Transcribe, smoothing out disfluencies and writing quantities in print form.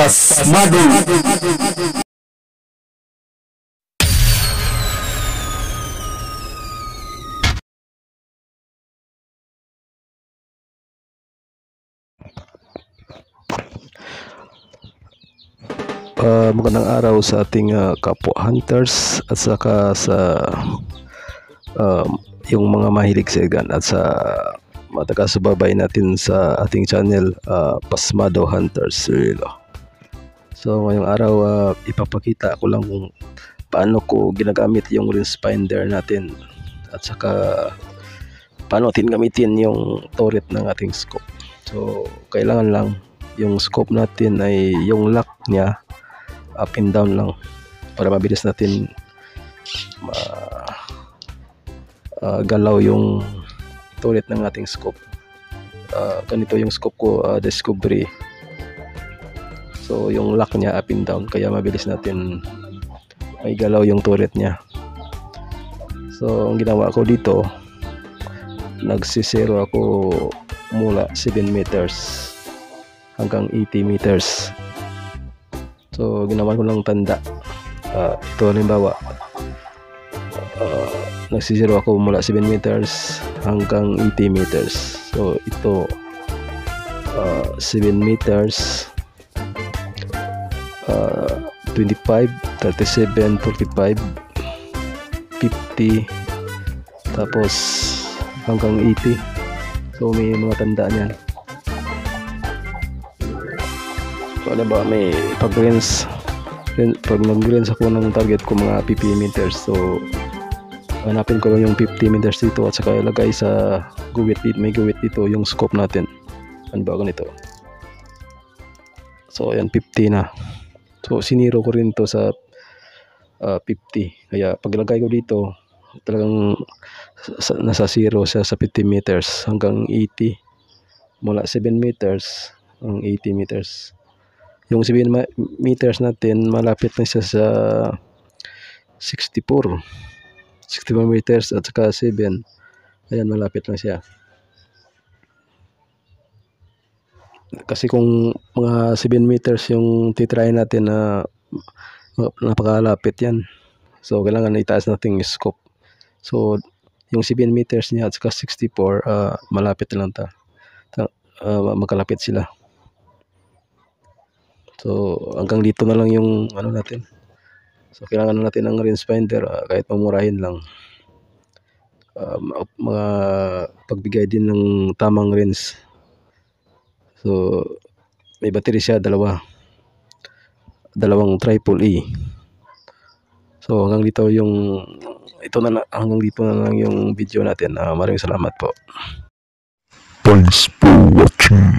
Pasmado. Magandang araw sa ating kapwa hunters at saka sa yung mga mahilig sa igan at sa mga taga-subaybay natin sa ating channel, Pasmado Hunters. So ngayong araw ipapakita ko lang kung paano ko ginagamit yung lens finder natin at saka paano natin gamitin yung turret ng ating scope. So kailangan lang yung scope natin ay yung lock niya up and down lang para mabilis natin galaw yung turret ng ating scope. Ganito yung scope ko, Discovery. So yung lock niya up and down kaya mabilis natin may galaw yung turret niya. So ang ginawa ko dito, nagsisero ako mula 7 meters hanggang 80 meters. So ginawa ko lang tanda. Ito halimbawa, nagsisiro ako mula 7 meters hanggang 80 meters. So ito 7 meters, 25, 37, 45, 50, tapos hanggang 80. So may mga tanda niyan. So ano ba, may pag nag-range ako ng target ko mga 50 meters, so hanapin ko lang yung 50 meters dito at saka ilagay sa guwit dito, may guwit dito yung scope natin. Ano ba ganito? So ayan, 50 na. So siniro ko rin to sa 50, kaya paglagay ko dito talagang nasa 0 siya sa 50 meters hanggang 80, mula 7 meters hanggang 80 meters. Yung 7 meters natin malapit na siya sa 64 meters at saka 7. Ayan, malapit na siya. Kasi kung mga 7 meters yung titry natin na napakalapit yan. So kailangan itaas natin yung scope. So yung 7 meters niya at saka 64, malapit na lang magkalapit sila. So hanggang dito na lang yung ano natin. So kailangan natin ng range finder, kahit mamurahin lang. Mga pagbigay din ng tamang range. So may battery siya, dalawang triple E. So hanggang dito na lang yung video natin. Maraming salamat po. Thanks for watching.